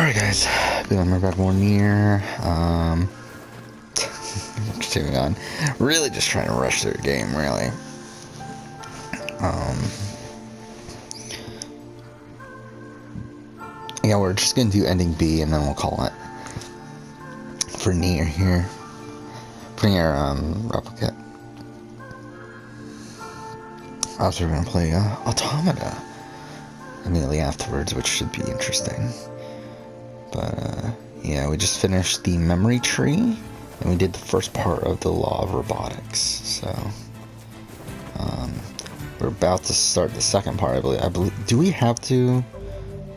Alright guys, we're back more NieR. Continuing on. Really just trying to rush through the game, really. Yeah, we're just gonna do ending B and then we'll call it for NieR here. For NieR Replicant. Also we're gonna play Automata immediately afterwards, which should be interesting. But yeah, we just finished the memory tree, and we did the first part of the law of robotics. So we're about to start the second part. I believe. Do we have to?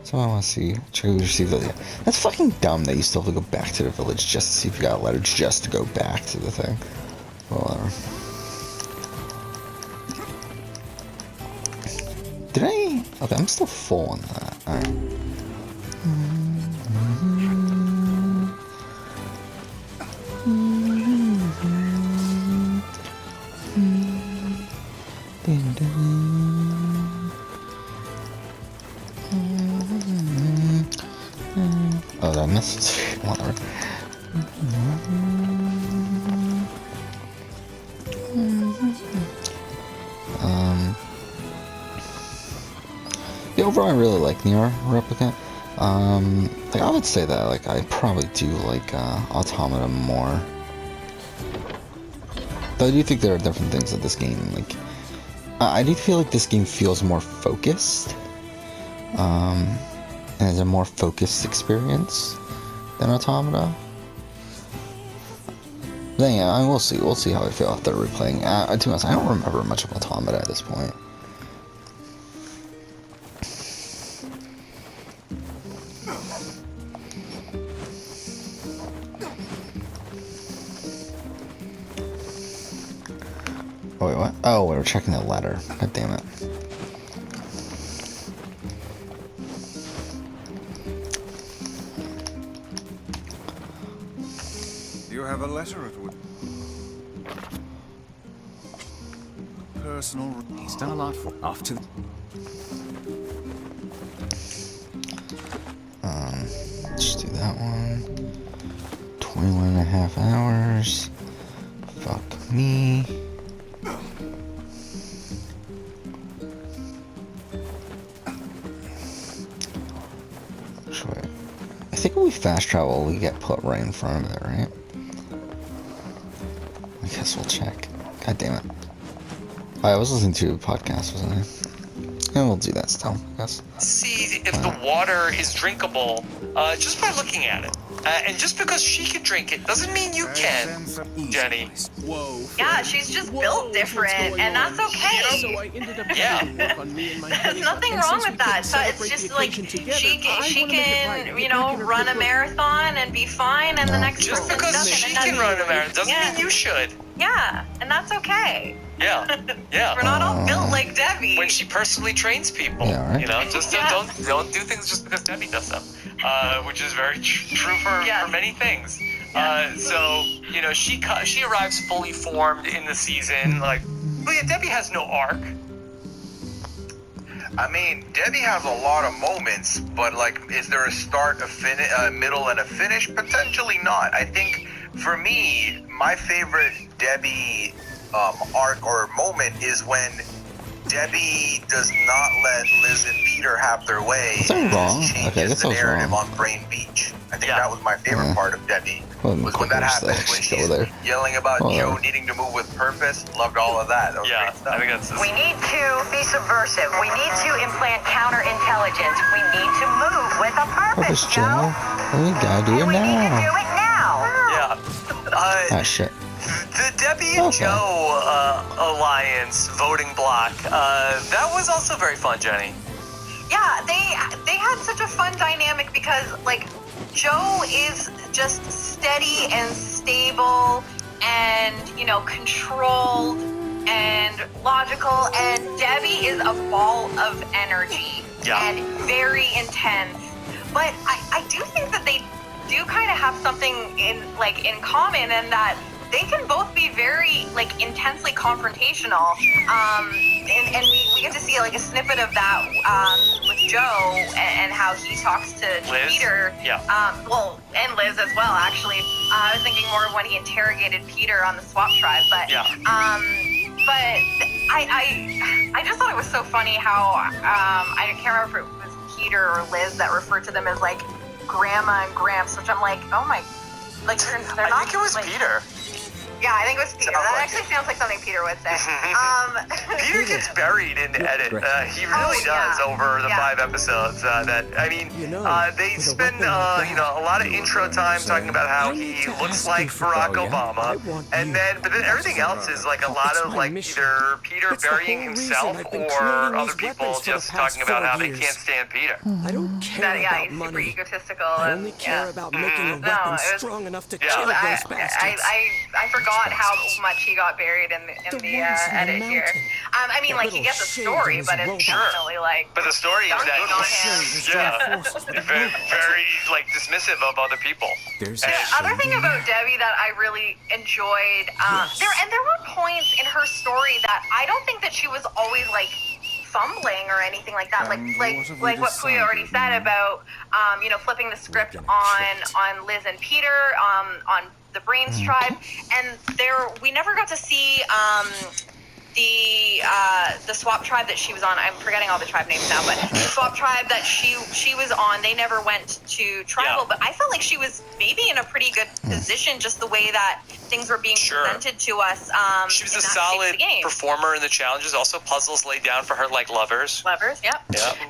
So I want to see. Check if we received the. Yeah. That's fucking dumb that you still have to go back to the village just to see if you got a letter, just to go back to the thing. Well, did I? Okay, I'm still full on that. All right. Oh, that message. Whatever. Yeah, overall, I really like NieR Replicant. Like I would say that like I probably do like Automata more. Though I do think there are different things that this game like. I do feel like this game feels more focused, and is a more focused experience than Automata. Then yeah, we'll see. We'll see how I feel after replaying. To be honest, I don't remember much of Automata at this point. Oh wait, what? Oh, we were checking the letter. God damn it. You have a letter at wood. Personal. He's done a lot for. Off to. Let's do that one. 21.5 hours. Fuck me. I think when we fast travel, we get put right in front of it, right? I guess we'll check. God damn it. I was listening to a podcast, wasn't I? And we'll do that still, I guess. See if the water is drinkable just by looking at it. And just because she can drink it doesn't mean you can, Jenny. Whoa. Yeah, she's just built different, and that's okay. So I ended up Yeah. work on me and my There's nothing wrong with that. So it's just like she can, you know, run a marathon and be fine, and the next Just person because doesn't. she and can run a marathon doesn't Yeah. mean you should. Yeah, and that's okay. Yeah, yeah. We're not all built like Debbie. When she personally trains people, Yeah, right. you know, just Yeah. don't do things just because Debbie does them, which is very true for many things. So you know, she arrives fully formed in the season. Like, but yeah, Debbie has no arc. I mean, Debbie has a lot of moments, but like, is there a start, a middle, and a finish? Potentially not. I think for me, my favorite Debbie arc or moment is when Debbie does not let Liz and Peter have their way. Is that wrong? Changes Okay, I guess the I was narrative wrong. on Brain Beach. I think Yeah. that was my favorite part of Debbie. Well, Was when that happened, when actually she's go there. yelling about Well, Joe needing to move with purpose. Loved all of that. That was Yeah, great stuff. I think that's. We need to be subversive. We need to implant counterintelligence. We need to move with a purpose, Joe. We gotta do it We need to now. do it now. Yeah. Ah, shit. The Debbie and Okay. Joe alliance voting block, that was also very fun, Jenny. Yeah, they had such a fun dynamic because like Joe is just steady and stable and, you know, controlled and logical, and Debbie is a ball of energy and very intense. But I do think that they do kind of have something in common, and that they can both be very intensely confrontational. And we get to see a snippet of that with Joe and how he talks to Liz? Peter. Yeah. And Liz as well, actually. I was thinking more of when he interrogated Peter on the swap tribe, but Yeah. but I just thought it was so funny how I can't remember if it was Peter or Liz that referred to them as like Grandma and Gramps, which I'm like, oh my, like they're I not. think it was like, Peter. Yeah, I think it was Peter. Sounds That like actually sounds like something Peter would say. Peter gets buried in the edit. He really does over the 5 episodes. They spend a lot of intro time talking about how he looks like Barack Obama, and then everything else is like a lot of like either Peter burying himself or other people just talking about how they can't stand Peter. I don't care he's about super money. egotistical. I only care about making a weapon strong enough to kill those bastards. I forgot how much he got buried in the edit here. I mean, like, you get the story, but it's definitely like. But the story is dunking on him. very, very like dismissive of other people. There's The other thing about Debbie that I really enjoyed, there were points in her story that I don't think that she was always like fumbling or anything like that. Like what Puya already said about flipping the script on Liz and Peter, on the Brains tribe, and we never got to see the swap tribe that she was on. I'm forgetting all the tribe names now, but the swap tribe that she was on, they never went to tribal. But I felt like she was maybe in a pretty good position, just the way that things were being presented to us. She was a solid performer in the challenges. Also, puzzles laid down for her like lovers. Yep.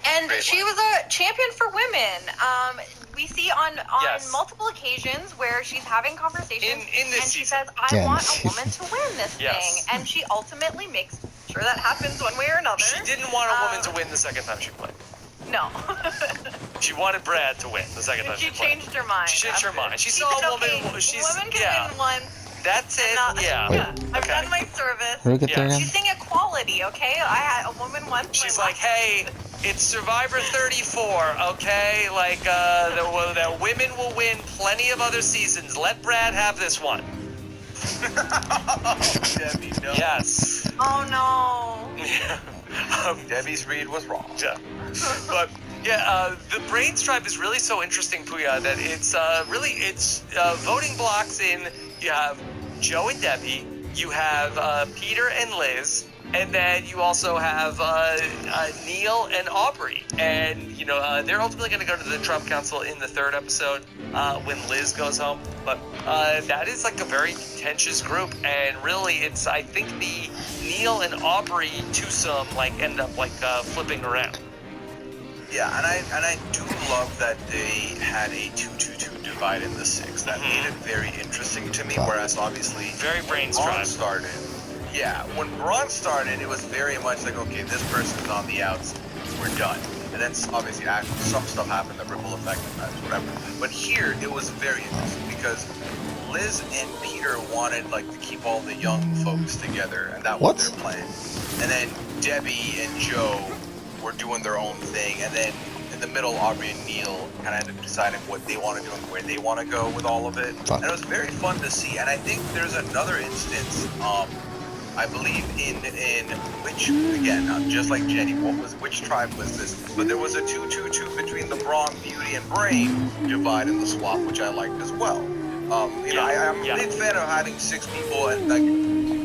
And she was a champion for women. We see on multiple occasions where she's having conversations in this and she season. says, I want a woman to win this thing. And she ultimately makes sure that happens one way or another. She didn't want a woman to win the second time she played. No. She wanted Brad to win the second time she played. Changed her mind. She changed her mind. She saw a woman. Women can win once. That's it. I've done my service. Where we get there again? She's saying equality, okay? I had a woman once. She's like, hey, it's Survivor 34, okay? Like, the women will win plenty of other seasons. Let Brad have this one. Debbie, no. Yes. Oh, no. Debbie's read was wrong. Yeah. But the Brains tribe is really so interesting, Puya, that it's voting blocks in. You have Joe and Debbie, you have Peter and Liz, and then you also have Neil and Aubrey. And, they're ultimately going to go to the Trump Council in the 3rd episode when Liz goes home. But that is like a very contentious group. And really, it's, I think, the Neil and Aubrey twosome end up flipping around. Yeah, and I do love that they had a 2-2-2 divide in the 6. That made it very interesting to me. Whereas obviously, very Brains Braun tribe started. Yeah, when Braun started, it was very much like, okay, this person's on the outs, we're done. And then obviously some stuff happened, the ripple effect, and whatever. But here, it was very interesting because Liz and Peter wanted to keep all the young folks together, and that was their plan. And then Debbie and Joe were doing their own thing, and then in the middle, Aubrey and Neil kind of ended up deciding what they want to do and where they want to go with all of it. And it was very fun to see. And I think there's another instance, I believe in which, again, just like Jenny, which tribe was this? But there was a 2-2-2 between the Brawn, Beauty, and Brain divide in the swap, which I liked as well. I'm a big fan of having 6 people, and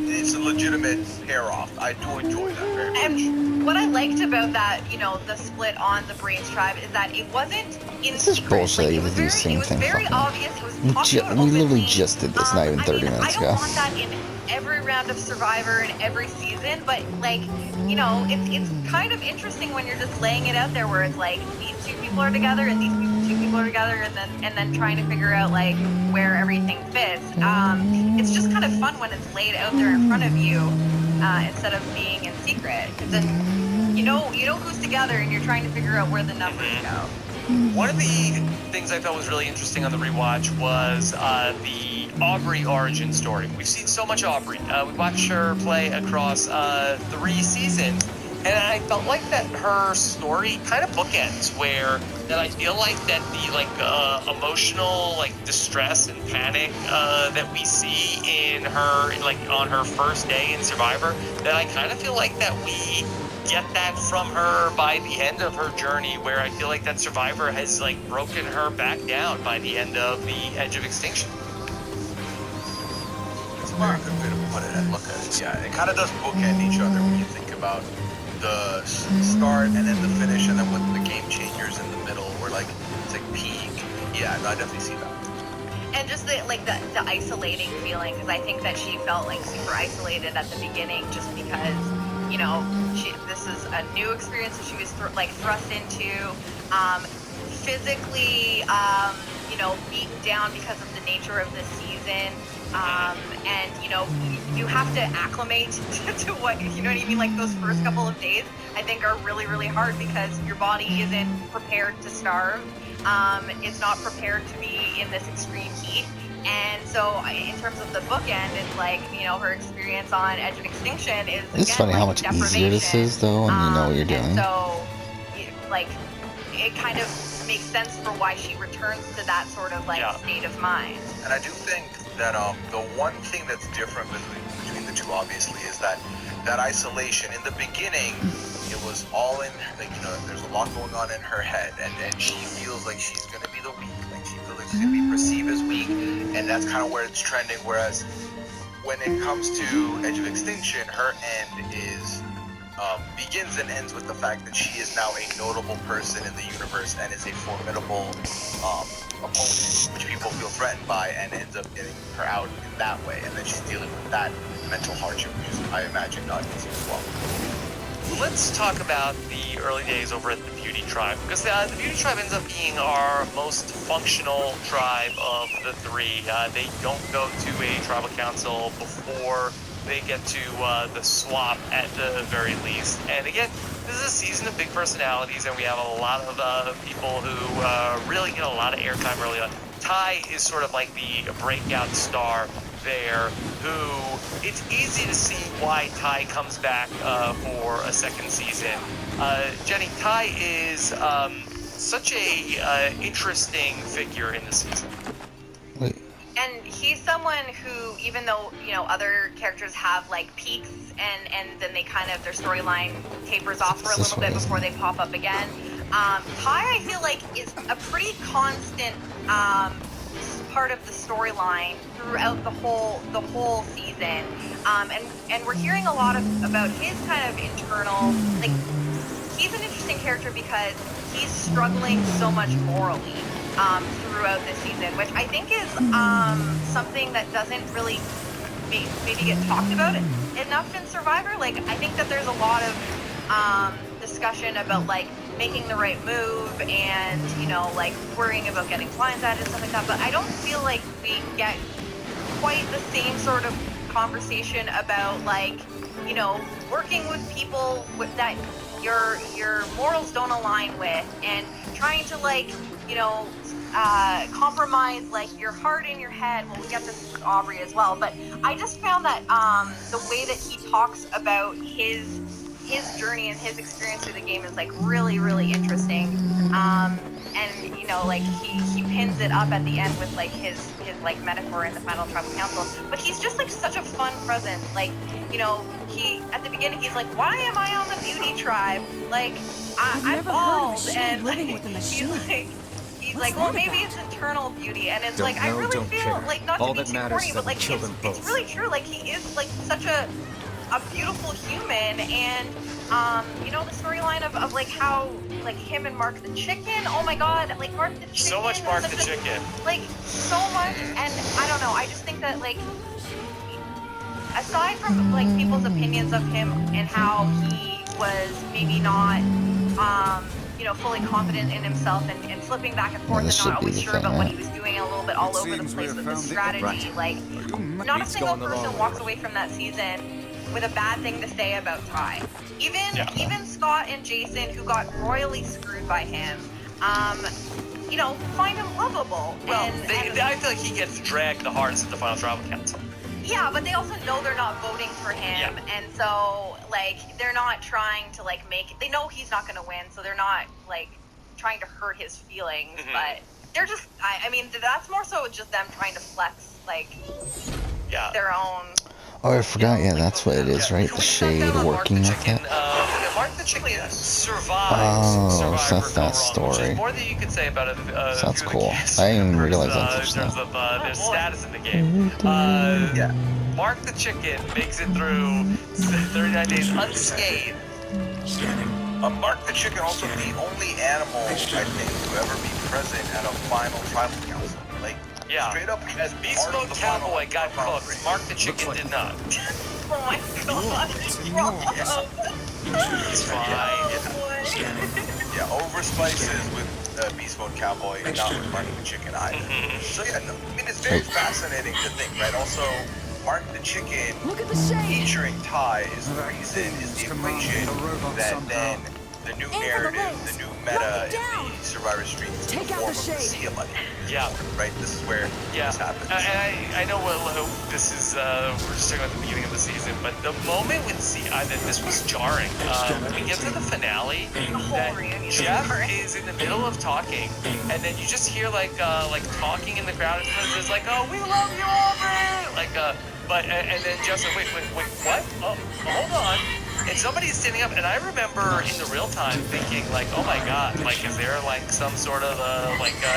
it's a legitimate pair-off. I do enjoy that very much. And what I liked about that, the split on the Brains tribe is that it wasn't in This is bullshit. You would do the same thing. It was very obvious. It was talked about We literally openly. just did this not even 30 minutes I ago. don't want that in every round of Survivor and every season, but it's kind of interesting when you're just laying it out there where it's like these 2 people are together and these 2 people are together, and then trying to figure out where everything fits. It's just kind of fun when it's laid out there in front of you instead of being in secret. Because then you know who's together, and you're trying to figure out where the numbers go. One of the things I felt was really interesting on the rewatch was the Aubrey origin story. We've seen so much Aubrey. We watched her play across 3 seasons, and I felt like that her story kind of bookends, that I feel like that the emotional distress and panic that we see in her on her first day in Survivor, that I kind of feel like that we get that from her by the end of her journey, where I feel like that Survivor has like broken her back down by the end of the Edge of Extinction. It's a very good way to put it and look at it. Yeah, it kind of does bookend each other when you think about the start and then the finish, and then with the game changers in the middle, where like it's like peak. Yeah, no, I definitely see that. And just the isolating feeling, because I think that she felt like super isolated at the beginning, just because, you know, this is a new experience that she was thrust into, physically, you know, beaten down because of the nature of the season, and you know, you have to acclimate to what, you know what I mean, like those first couple of days I think are really, really hard, because your body isn't prepared to starve. It's not prepared to be in this extreme heat. And so in terms of the bookend, it's like, you know, her experience on Edge of Extinction is, It's funny how much easier this is, though, when you know what you're doing. And so, like, it kind of makes sense for why she returns to that sort of, like, state of mind. And I do think that the one thing that's different between the two, obviously, is that isolation. In the beginning, it was all in, like, you know, there's a lot going on in her head, and she feels like she's going to be the weak, like she feels like she's going to be perceived as weak, and that's kind of where it's trending. Whereas when it comes to Edge of Extinction, her end is begins and ends with the fact that she is now a notable person in the universe and is a formidable opponent, which people feel threatened by, and ends up getting her out in that way, and then she's dealing with that mental hardship, which is, I imagine, not easy as well. Let's talk about the early days over at the Beauty Tribe, because the Beauty Tribe ends up being our most functional tribe of the three. They don't go to a tribal council before they get to the swap at the very least. And again, this is a season of big personalities, and we have a lot of people who really get a lot of airtime early on. Ty is sort of like the breakout star there, who it's easy to see why Ty comes back for a second season. Jenny, Ty is such a interesting figure in the season. And he's someone who, even though, you know, other characters have like peaks and then they kind of, their storyline tapers off for a little bit before they pop up again. Ty, I feel like, is a pretty constant part of the storyline throughout the whole season. And we're hearing a lot about his kind of internal, like, he's an interesting character because he's struggling so much morally throughout this season, which I think is something that doesn't really maybe get talked about enough in Survivor. Like, I think that there's a lot of discussion about, like, making the right move and, you know, like, worrying about getting blindsided and stuff like that, but I don't feel like we get quite the same sort of conversation about, like, you know, working with people that your morals don't align with, and trying to, like, you know, compromise, like, your heart and your head. Well, we get this with Aubrey as well, but I just found that the way that he talks about his journey and his experience through the game is, like, really, really interesting. And, you know, like, he pins it up at the end with, like, his like, metaphor in the final tribal council. But he's just, like, such a fun presence. Like, you know, at the beginning, he's like, why am I on the Beauty Tribe? Like, I'm bald, and he's like, well, maybe it's internal beauty, and it's like, I really feel like, not to be too corny, but, like, it's really true. Like, he is, like, such a beautiful human, and you know, the storyline of like how, like, him and Mark the Chicken, oh my god, like, Mark the Chicken, so much Mark the Chicken, like, so much. And I don't know, I just think that, like, aside from, like, people's opinions of him and how he was maybe not you know, fully confident in himself and flipping back and forth and not always sure about what he was doing, a little bit all over the place with the strategy, like, not a single person walks away from that season with a bad thing to say about Ty. Even Scott and Jason, who got royally screwed by him, you know, find him lovable. Well, I feel like he gets dragged the hardest at the final tribal council. Yeah, but they also know they're not voting for him, and so, like, they're not trying to, like, they know he's not going to win, so they're not, like, trying to hurt his feelings, but they're just, I mean, that's more so just them trying to flex, like, their own. Oh, I forgot. Yeah, that's what it is, right? The shade working with it. Mark the Chicken survives. Oh, so Survivor that's that Go Wrong, story. which is more than you could say about a So that's few cool. of the cast I didn't even members, realize that in just terms now. of their status in the game. Yeah. Mark the Chicken makes it through 39 days unscathed. Mark the Chicken also the only animal, I think, to ever be present at a final tribal council. Like, straight up as Beast part of Mode the Cowboy got final cooked. Mark the Chicken did not. Oh my god. It's fine. Yeah, over spices with Beast Mode Cowboy, not with Mark the Chicken either. So yeah, no, I mean, it's very fascinating to think, right? Also, Mark the Chicken featuring Ty is the reason, is the equation that then the new narrative, the new meta in the Survivor Streets in the form of the Sia money. Yeah. Right? This is where this happens. I know this is, we're just talking about the beginning of the season, but the moment with Sia, that this was jarring. When we get to the finale, that Jeff is in the middle of talking, and then you just hear like talking in the crowd, and it's like, oh, we love you, Aubrey! Like, and then Jeff's like, wait, what? Oh, hold on. And somebody's standing up, and I remember in the real time thinking, like, oh my god, like, is there like some sort of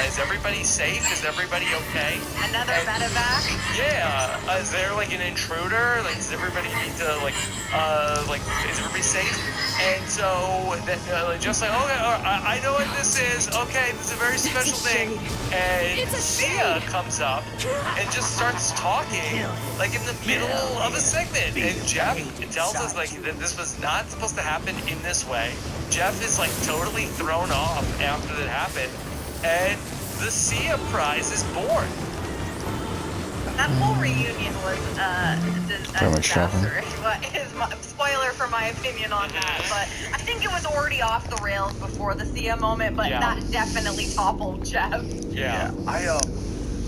is everybody safe? Is everybody okay? Another medevac? Yeah. Is there like an intruder? Like, does everybody need to is everybody safe? And so then just like, okay, I know what this is. Okay, this is a very special thing. And Sia comes up and just starts talking, like in the middle of a segment. And Jeff tells us like that this was not supposed to happen in this way. Jeff is like totally thrown off after that happened, and the Sia prize is born. That whole reunion was a disaster. Spoiler for my opinion on that, but I think it was already off the rails before the Sia moment, but that definitely toppled Jeff. Yeah. I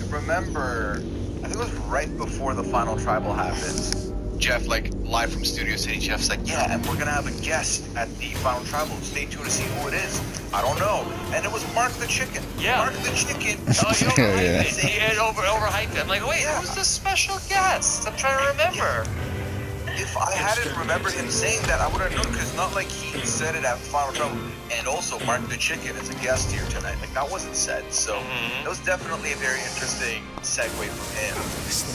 remember, I think it was right before the final tribal happens. Jeff, like, live from Studio City, Jeff's like, yeah, and we're gonna have a guest at the final tribal. Stay tuned to see who it is. I don't know. And it was Mark the Chicken. Yeah. Mark the Chicken. He had overhyped it. I'm like, wait, who's the special guest? I'm trying to remember. If I hadn't remembered him saying that, I would have known, because not like he said it at the final tribal. And also, Mark the Chicken is a guest here tonight. Like, that wasn't said. So, it was definitely a very interesting segue from him.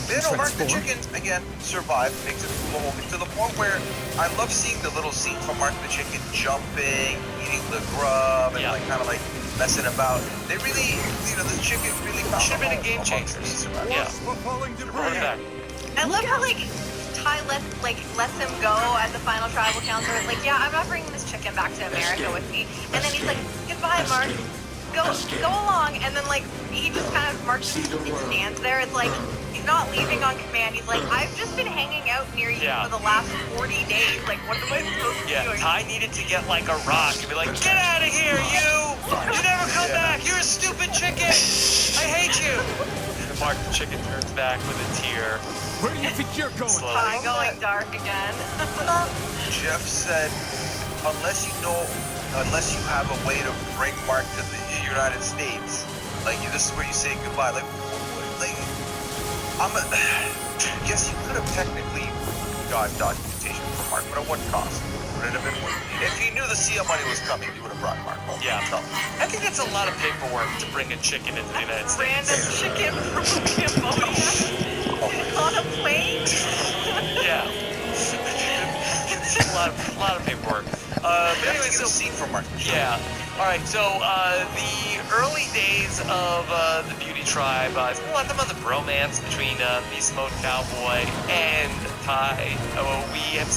Then, Mark the Chicken, again, survived, makes it through the whole thing, to the point where I love seeing the little scenes from Mark the Chicken jumping, eating the grub, and kind of messing about. They really, the chicken really should have been a game changer. Yeah. I love how, Ty lets him go at the final tribal council. It's like, yeah, I'm not bringing this chicken back to America with me. And then he's like, goodbye, Mark. Go along. And then he just kind of marches and stands there. It's like he's not leaving on command. He's like, I've just been hanging out near you for the last 40 days. Like, what am I supposed to be doing? Ty needed to get like a rock and be like, get out of here, you! You never come back. You're a stupid chicken. I hate you. And Mark the Chicken turns back with a tear. Where do you think you're going? Ty going dark again. Jeff said, unless you have a way to bring Mark to the United States, this is where you say goodbye. Yes, you could have technically got documentation for Mark, but at what cost? Would it have been worth it? If you knew the Sia money was coming, you would have brought Mark home. Yeah. I think it's a lot of paperwork to bring a chicken into the United States. Random chicken from Cambodia. On a plane? Yeah. a lot of paperwork. But anyway, so scene from Mark. Yeah. All right. So the early days of the Beauty Tribe, it's been a lot of the bromance between Beast Mode Cowboy and Ty. We have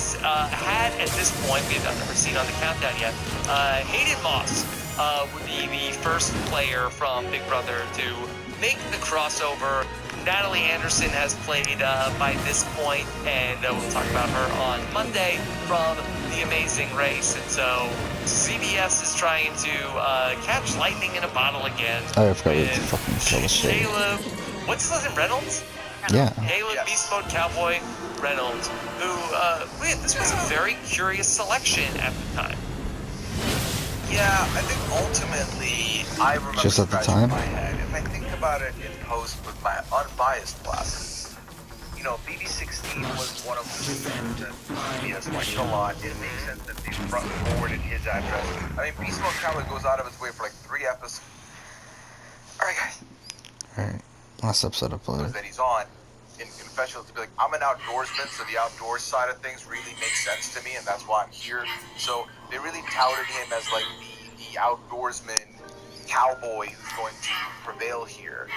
had at this point, we have never seen on the countdown yet. Hayden Moss would be the first player from Big Brother to make the crossover. Natalie Anderson has played by this point, and we'll talk about her on Monday from The Amazing Race. And so CBS is trying to catch lightning in a bottle again. I forgot we fucking kill the shit. Caleb, what's his name? Reynolds? Yeah. Caleb, Beast Mode Cowboy Reynolds, who, this was a very curious selection at the time. Yeah, I think ultimately, I remember just at the time. in my head. If I think about it in post with my unbiased glasses, you know, BB16 was one of the seasons that CBS liked a lot. It makes sense that they brought forward in his address. I mean, Beast Mode Cowboy goes out of its way for like 3 episodes. Alright, guys. Alright, last episode uploaded. That he's on in confessional to be like, I'm an outdoorsman, so the outdoors side of things really makes sense to me, and that's why I'm here. So they really touted him as like the outdoorsman cowboy who's going to prevail here.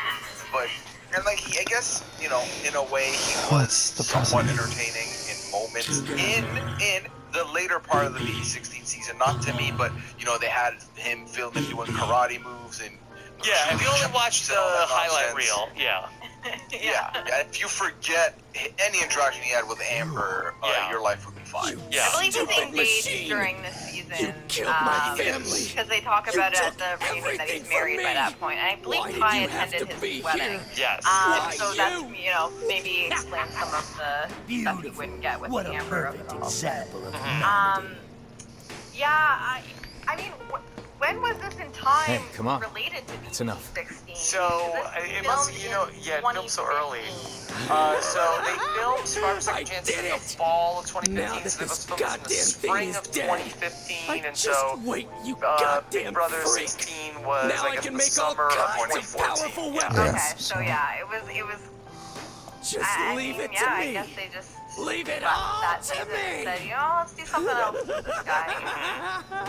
But and like I guess, you know, in a way he was somewhat entertaining in moments in the later part of the BB16 season. Not to me, but you know, they had him filming doing karate moves and yeah, if you only watched the highlight reel, yeah. Yeah, if you forget any interaction he had with Amber, your life would be fine. Yeah. I believe he's engaged during this season. You killed my family. Because they talk about it at the reunion that he's married by that point. And I believe Ty attended his wedding. Yes. So that's, you know, maybe explains some of the stuff you wouldn't get with Amber over the whole set. Yeah, I mean, when was this in time related to BB16? So, it must, you know, it filmed so early. So they filmed Survivor Second Chance in the fall of 2015, so it was filmed in the spring of 2015, and so Big Brother 16 was, I guess, the summer of 2014. Okay, so yeah, it was just leave it to me. I guess they just leave it all all to me. And said, you know, let's do something else with this guy.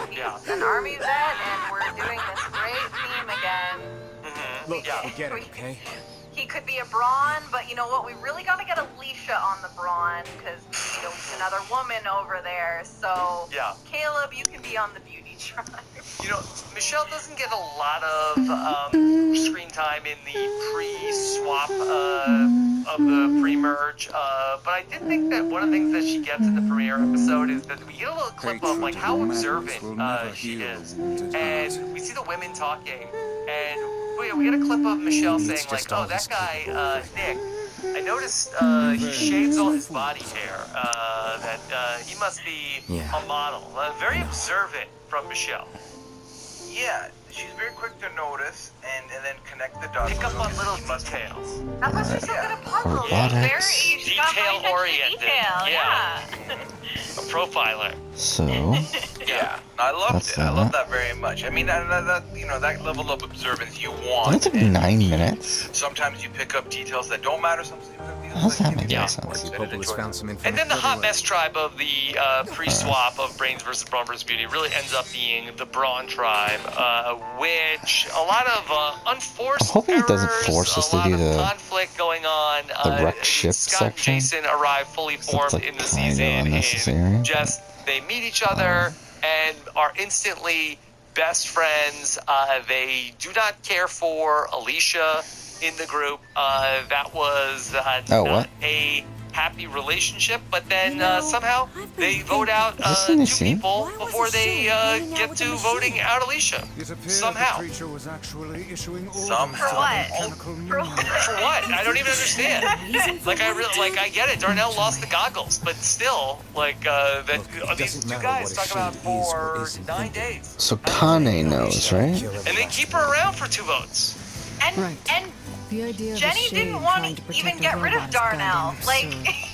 He's an army vet, and we're doing this great team again. Look, we get it, okay? He could be a Braun, but you know what? We really got to get Alicia on the Braun because we need another woman over there. So, Caleb, you can be on the beauty tribe. You know, Michelle doesn't get a lot of screen time in the pre-swap of the pre-merge, but I did think that one of the things that she gets in the premiere episode is that we get a little clip of like how observant she is, and we see the women talking, and we get a clip of Michelle saying like, "Oh, that guy Nick, I noticed he shaves all his body hair. That he must be a model." Very observant from Michelle. Yeah, she's very quick to notice and then connect the dots. Pick up on little details. That's why she's so good at puzzles. Robotics. She's got high attention to Detail-oriented. detail, yeah. A profiler. So, yeah, I loved it. I love that very much. I mean, that you know, that level of observance you want. that took 9 minutes. Sometimes you pick up details that don't matter. Sometimes you pick up details How's that that make Yeah. sense? And then the hot mess tribe of the pre-swap of Brains versus Brawn versus Beauty really ends up being the Brawn tribe, which a lot of unforced I'm hoping it doesn't errors, force us a to lot do of the conflict going on. wreck ship Scott section. and Jason arrive fully formed like in the kinda season, unnecessary. and just they meet each other and are instantly best friends. They do not care for Alicia in the group. That was not a happy relationship, but then somehow they vote out two people before they get to voting out Alicia. Somehow. Somehow. For what? For what? I don't even understand. I get it. Darnell lost the goggles, but still, these two guys talk about for 9 days. So Kane knows, right? And they keep her around for 2 votes. And Jenny didn't want to even get rid of Darnell.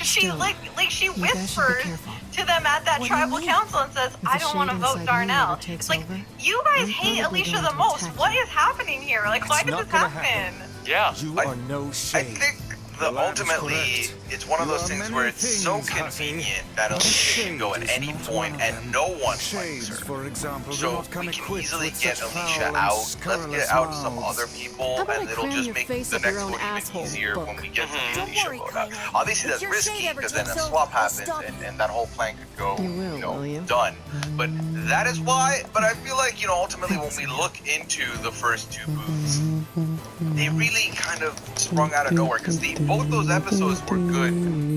She whispers to them at that tribal council and says, "I don't want to vote Darnell." Like, you guys hate Alicia the most. What is happening here? Like, why did this happen? Yeah. You are no shade. I think ultimately it's one of those things where it's so convenient that Alicia can go at any point and no one likes her. So we can easily get Alicia out. Let's get out some other people, and it'll just make the next vote even easier when we get the Alicia vote out. Obviously that's risky because then a swap happens and that whole plan could go, done. But that is why. But I feel like, ultimately when we look into the first 2 booths, they really kind of sprung out of nowhere because both those episodes were good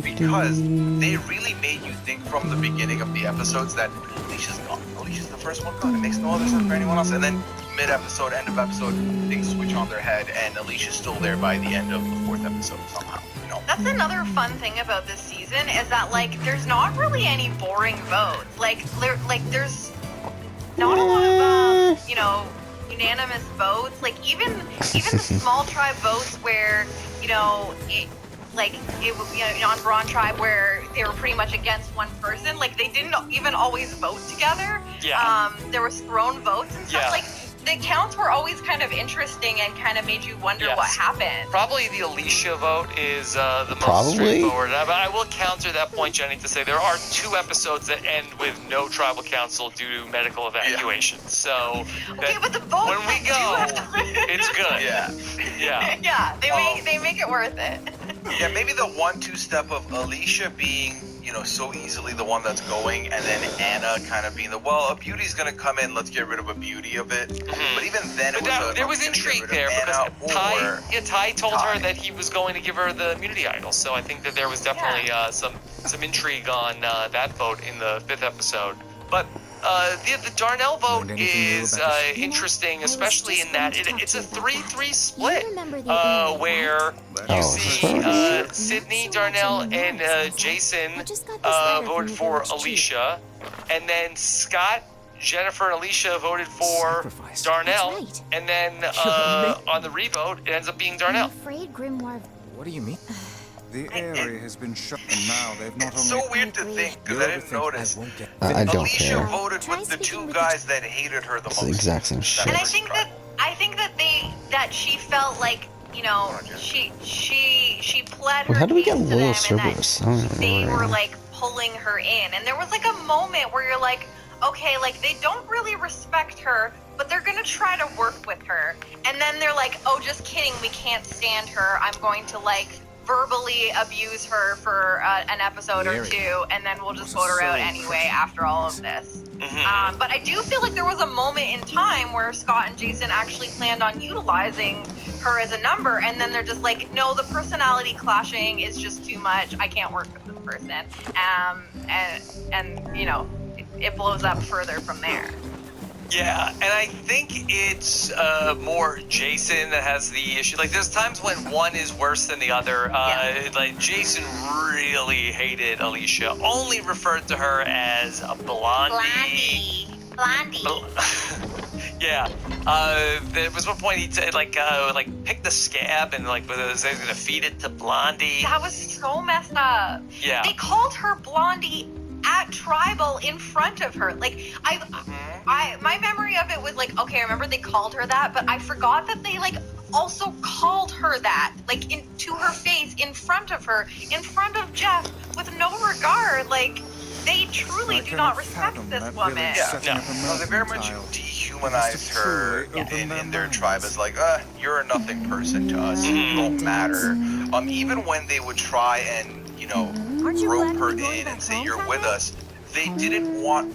because they really made you think from the beginning of the episodes that Alicia's gone. Alicia's the first one gone. It makes no other sense for anyone else. And then mid-episode, end of episode, things switch on their head and Alicia's still there by the end of the 4th episode somehow. That's another fun thing about this season is that there's not really any boring votes. There's not a lot of unanimous votes. Even the small tribe votes where like it was, on Brawn Tribe where they were pretty much against one person. Like they didn't even always vote together. Yeah. There was throne votes and stuff. Yeah. Like the counts were always kind of interesting and kind of made you wonder what happened. Probably the Alicia vote is the most Probably. straightforward. But I will counter that point, Jenny, to say there are 2 episodes that end with no tribal council due to medical evacuation. So Okay, but the votes when we go, it's good. Yeah. Yeah, they make it worth it. Yeah, maybe the 1-2 step of Alicia being, so easily the one that's going, and then Anna kind of being a beauty's gonna come in, let's get rid of a beauty of it. But even then, there was intrigue there because Ty told her that he was going to give her the immunity idol. So I think that there was definitely some intrigue on that vote in the 5th episode. But the Darnell vote is interesting, especially in that it's a 3-3 split, where you see Sydney, Darnell, and Jason voted for Alicia, and then Scott, Jennifer, and Alicia voted for Darnell, and then on the revote, it ends up being Darnell. What do you mean? The area has been shut, and now they've not It's only... so weird to think, because I didn't notice. I don't Alicia care. voted with the 2 guys that hated her the It's most. the exact same shit. And I think that she felt like, she pled her How do we get case to loyal them and servers? that I don't they remember. were like pulling her in. And there was like a moment where you're like, okay, like they don't really respect her, but they're gonna try to work with her. And then they're like, oh, just kidding, we can't stand her. I'm going to like verbally abuse her for an episode or 2, and then we'll just vote her out anyway after all of this. But I do feel like there was a moment in time where Scott and Jason actually planned on utilizing her as a number, and then they're just like, no, the personality clashing is just too much. I can't work with this person. And it blows up further from there. Yeah, and I think it's more Jason that has the issue. Like, there's times when one is worse than the other. Like, Jason really hated Alicia, only referred to her as a blondie. Yeah. There was one point he picked the scab and was gonna feed it to Blondie. That was so messed up. Yeah. They called her Blondie at Tribal in front of her. Like, my memory of it was like, okay, I remember they called her that, but I forgot that they also called her that, to her face, in front of her, in front of Jeff, with no regard. Like, they truly do not respect this woman. Yeah, no. They very much dehumanized her in their tribe as you're a nothing person to us. You don't matter. Even when they would try and rope her in and say you're with us, they didn't want,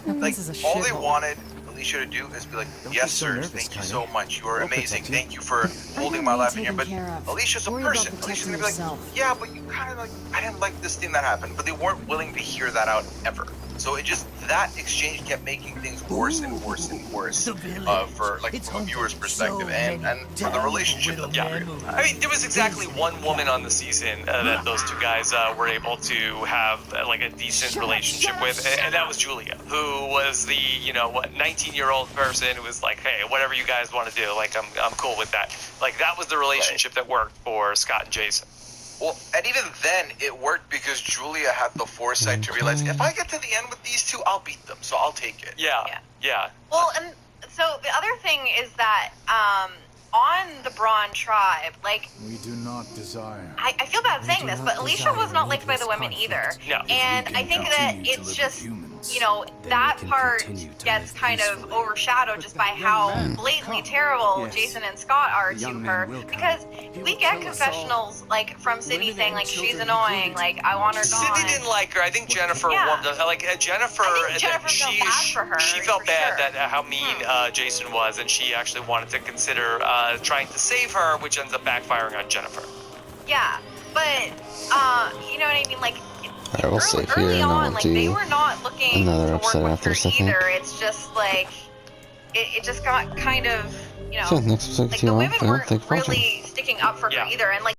all they wanted Alicia to do is be like, yes sir, thank you so much, you are amazing, thank you for holding my life in here. But Alicia's a person. Alicia's gonna be like, yeah, but you kind of I didn't like this thing that happened. But they weren't willing to hear that out ever. So that exchange kept making things worse and worse and worse for from a viewer's perspective and for the relationship. Yeah, I mean, there was exactly one woman on the season that those 2 guys were able to have a decent relationship with, and that was Julia, who was the 19-year-old person who was like, hey, whatever you guys want to do, I'm cool with that. That was the relationship that worked for Scott and Jason. Well, and even then, it worked because Julia had the foresight to realize, if I get to the end with these 2, I'll beat them, so I'll take it. Yeah. Well, and so the other thing is that on the Brawn Tribe, we do not desire. I feel bad saying this, but Alicia was not liked by the women either. No. And I think that it's just, that part gets kind of overshadowed just by how blatantly terrible Jason and Scott are to her. Because we get confessionals from Sydney saying she's annoying, I want her gone. Sydney didn't like her. I think Jennifer warmed up. Jennifer, she felt bad that how mean Jason was, and she actually wanted to consider trying to save her, which ends up backfiring on Jennifer. Yeah, but you know what I mean? Alright, we'll save here early and then on, we'll do they were not looking another to work episode with after her this, I think. either. It's just it just got kind of, So next episode, the women weren't really sticking up for her either, and